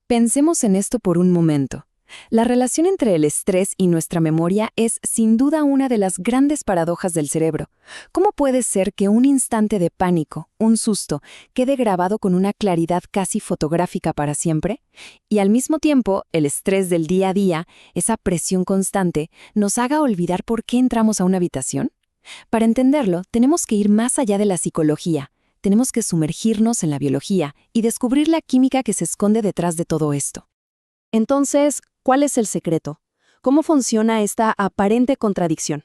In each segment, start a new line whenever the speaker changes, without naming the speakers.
Pensemos en esto por un momento. La relación entre el estrés y nuestra memoria es sin duda una de las grandes paradojas del cerebro. ¿Cómo puede ser que un instante de pánico, un susto, quede grabado con una claridad casi fotográfica para siempre? Y al mismo tiempo, el estrés del día a día, esa presión constante, nos haga olvidar por qué entramos a una habitación. Para entenderlo, tenemos que ir más allá de la psicología. Tenemos que sumergirnos en la biología y descubrir la química que se esconde detrás de todo esto.
Entonces, ¿cuál es el secreto? ¿Cómo funciona esta aparente contradicción?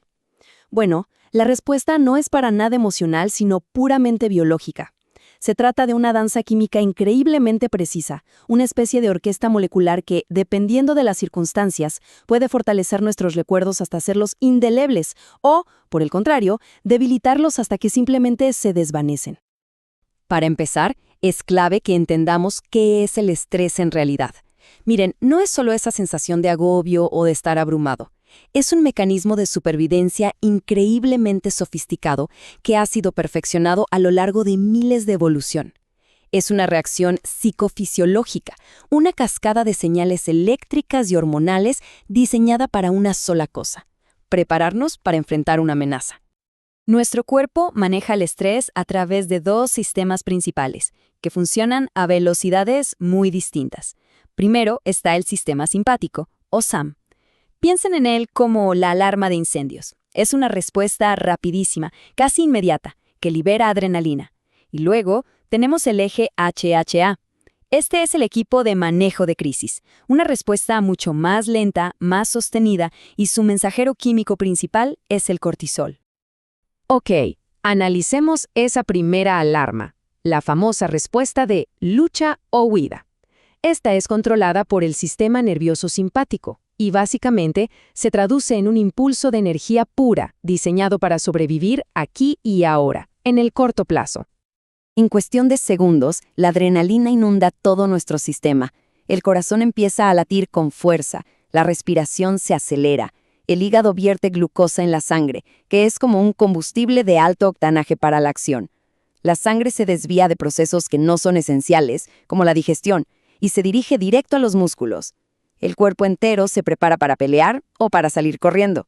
Bueno, la respuesta no es para nada emocional, sino puramente biológica. Se trata de una danza química increíblemente precisa, una especie de orquesta molecular que, dependiendo de las circunstancias, puede fortalecer nuestros recuerdos hasta hacerlos indelebles o, por el contrario, debilitarlos hasta que simplemente se desvanecen.
Para empezar, es clave que entendamos qué es el estrés en realidad. Miren, no es solo esa sensación de agobio o de estar abrumado. Es un mecanismo de supervivencia increíblemente sofisticado que ha sido perfeccionado a lo largo de miles de evolución. Es una reacción psicofisiológica, una cascada de señales eléctricas y hormonales diseñada para una sola cosa: prepararnos para enfrentar una amenaza. Nuestro cuerpo maneja el estrés a través de dos sistemas principales, que funcionan a velocidades muy distintas. Primero está el sistema simpático, o SAM. Piensen en él como la alarma de incendios. Es una respuesta rapidísima, casi inmediata, que libera adrenalina. Y luego tenemos el eje HHA. Este es el equipo de manejo de crisis, una respuesta mucho más lenta, más sostenida, y su mensajero químico principal es el cortisol.
Ok, analicemos esa primera alarma, la famosa respuesta de lucha o huida. Esta es controlada por el sistema nervioso simpático y básicamente se traduce en un impulso de energía pura diseñado para sobrevivir aquí y ahora, en el corto plazo.
En cuestión de segundos, la adrenalina inunda todo nuestro sistema. El corazón empieza a latir con fuerza, la respiración se acelera. El hígado vierte glucosa en la sangre, que es como un combustible de alto octanaje para la acción. La sangre se desvía de procesos que no son esenciales, como la digestión, y se dirige directo a los músculos. El cuerpo entero se prepara para pelear o para salir corriendo.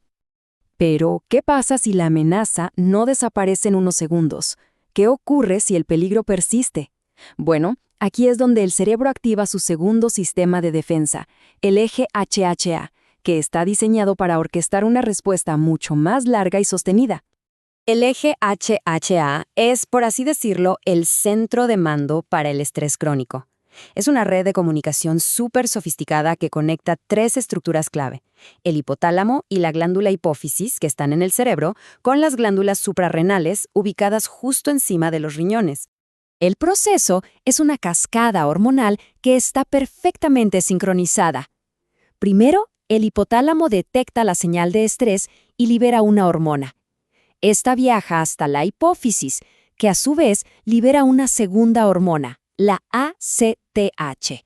Pero, ¿qué pasa si la amenaza no desaparece en unos segundos? ¿Qué ocurre si el peligro persiste? Bueno, aquí es donde el cerebro activa su segundo sistema de defensa, el eje HHA, que está diseñado para orquestar una respuesta mucho más larga y sostenida. El eje HHA es, por así decirlo, el centro de mando para el estrés crónico. Es una red de comunicación súper sofisticada que conecta tres estructuras clave: el hipotálamo y la glándula hipófisis, que están en el cerebro, con las glándulas suprarrenales ubicadas justo encima de los riñones. El proceso es una cascada hormonal que está perfectamente sincronizada. Primero, el hipotálamo detecta la señal de estrés y libera una hormona. Esta viaja hasta la hipófisis, que a su vez libera una segunda hormona, la ACTH.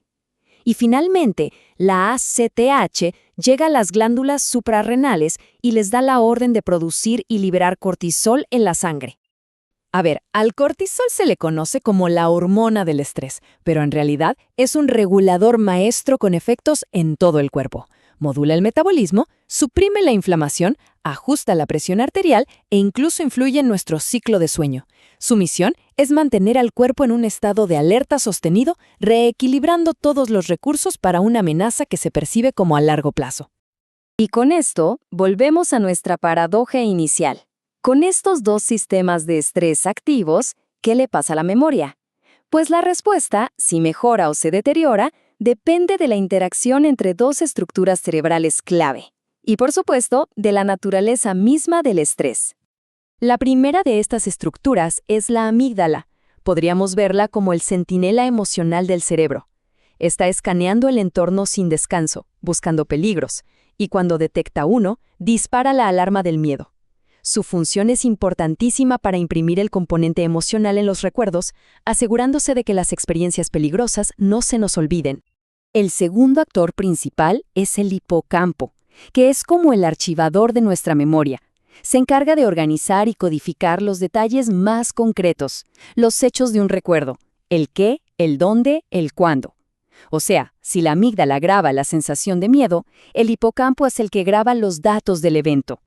Y finalmente, la ACTH llega a las glándulas suprarrenales y les da la orden de producir y liberar cortisol en la sangre. A ver, al cortisol se le conoce como la hormona del estrés, pero en realidad es un regulador maestro con efectos en todo el cuerpo. Modula el metabolismo, suprime la inflamación, ajusta la presión arterial e incluso influye en nuestro ciclo de sueño. Su misión es mantener al cuerpo en un estado de alerta sostenido, reequilibrando todos los recursos para una amenaza que se percibe como a largo plazo. Y con esto, volvemos a nuestra paradoja inicial. Con estos dos sistemas de estrés activos, ¿qué le pasa a la memoria? Pues la respuesta, si mejora o se deteriora, depende de la interacción entre dos estructuras cerebrales clave. Y por supuesto, de la naturaleza misma del estrés. La primera de estas estructuras es la amígdala. Podríamos verla como el centinela emocional del cerebro. Está escaneando el entorno sin descanso, buscando peligros, y cuando detecta uno, dispara la alarma del miedo. Su función es importantísima para imprimir el componente emocional en los recuerdos, asegurándose de que las experiencias peligrosas no se nos olviden. El segundo actor principal es el hipocampo, que es como el archivador de nuestra memoria. Se encarga de organizar y codificar los detalles más concretos, los hechos de un recuerdo, el qué, el dónde, el cuándo.
O sea, si la amígdala graba la sensación de miedo, el hipocampo es el que graba los datos del evento.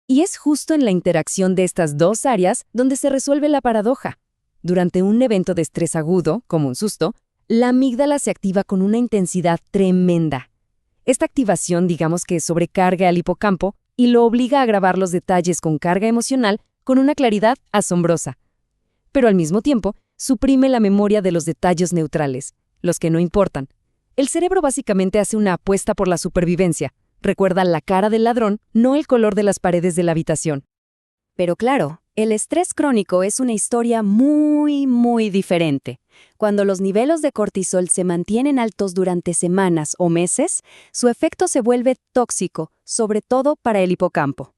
Y es justo en la interacción de estas dos áreas donde se resuelve la paradoja. Durante un evento de estrés agudo, como un susto, la amígdala se activa con una intensidad tremenda. Esta activación, digamos que sobrecarga al hipocampo y lo obliga a grabar los detalles con carga emocional con una claridad asombrosa. Pero al mismo tiempo, suprime la memoria de los detalles neutrales, los que no importan. El cerebro básicamente hace una apuesta por la supervivencia. Recuerda la cara del ladrón, no el color de las paredes de la habitación. Pero claro, el estrés crónico es una historia muy diferente. Cuando los niveles de cortisol se mantienen altos durante semanas o meses, su efecto se vuelve tóxico, sobre todo para el hipocampo.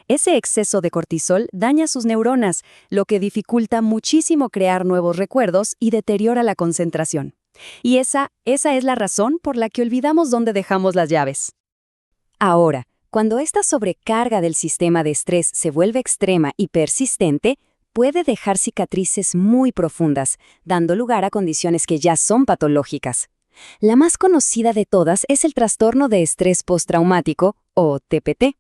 Ese exceso de cortisol daña sus neuronas, lo que dificulta muchísimo crear nuevos recuerdos y deteriora la concentración. Y esa es la razón por la que olvidamos dónde dejamos las llaves. Ahora, cuando esta sobrecarga del sistema de estrés se vuelve extrema y persistente, puede dejar cicatrices muy profundas, dando lugar a condiciones que ya son patológicas. La más conocida de todas es el trastorno de estrés postraumático, o TPT.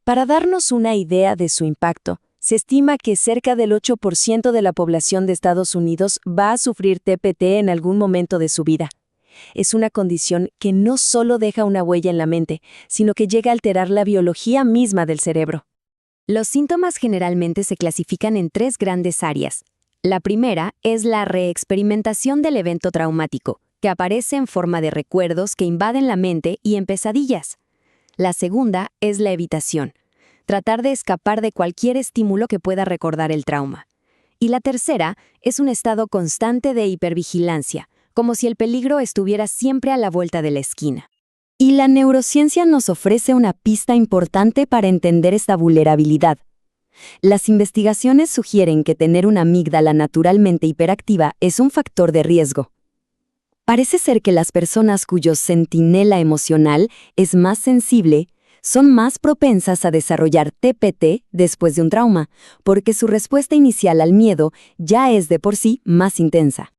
Para darnos una idea de su impacto, se estima que cerca del 8% de la población de Estados Unidos va a sufrir TPT en algún momento de su vida. Es una condición que no solo deja una huella en la mente, sino que llega a alterar la biología misma del cerebro. Los síntomas generalmente se clasifican en 3 grandes áreas. La primera es la reexperimentación del evento traumático, que aparece en forma de recuerdos que invaden la mente y en pesadillas. La segunda es la evitación, tratar de escapar de cualquier estímulo que pueda recordar el trauma. Y la tercera es un estado constante de hipervigilancia, como si el peligro estuviera siempre a la vuelta de la esquina. Y la neurociencia nos ofrece una pista importante para entender esta vulnerabilidad. Las investigaciones sugieren que tener una amígdala naturalmente hiperactiva es un factor de riesgo. Parece ser que las personas cuyo centinela emocional es más sensible son más propensas a desarrollar TPT después de un trauma, porque su respuesta inicial al miedo ya es de por sí más intensa.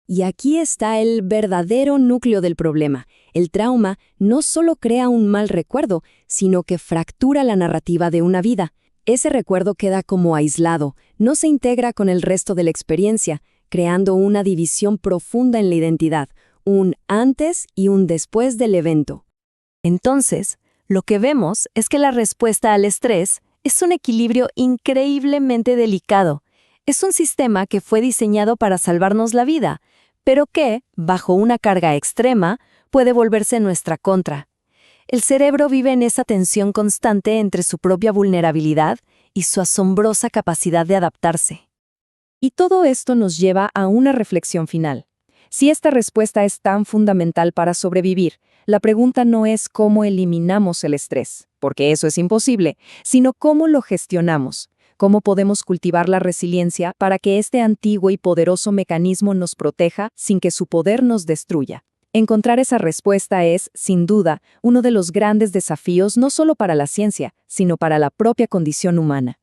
Y aquí está el verdadero núcleo del problema. El trauma no solo crea un mal recuerdo, sino que fractura la narrativa de una vida. Ese recuerdo queda como aislado, no se integra con el resto de la experiencia, creando una división profunda en la identidad, un antes y un después del evento. Entonces, lo que vemos es que la respuesta al estrés es un equilibrio increíblemente delicado. Es un sistema que fue diseñado para salvarnos la vida, pero que, bajo una carga extrema, puede volverse nuestra contra. El cerebro vive en esa tensión constante entre su propia vulnerabilidad y su asombrosa capacidad de adaptarse. Y todo esto nos lleva a una reflexión final. Si esta respuesta es tan fundamental para sobrevivir, la pregunta no es cómo eliminamos el estrés, porque eso es imposible, sino cómo lo gestionamos. ¿Cómo podemos cultivar la resiliencia para que este antiguo y poderoso mecanismo nos proteja sin que su poder nos destruya? Encontrar esa respuesta es, sin duda, uno de los grandes desafíos no solo para la ciencia, sino para la propia condición humana.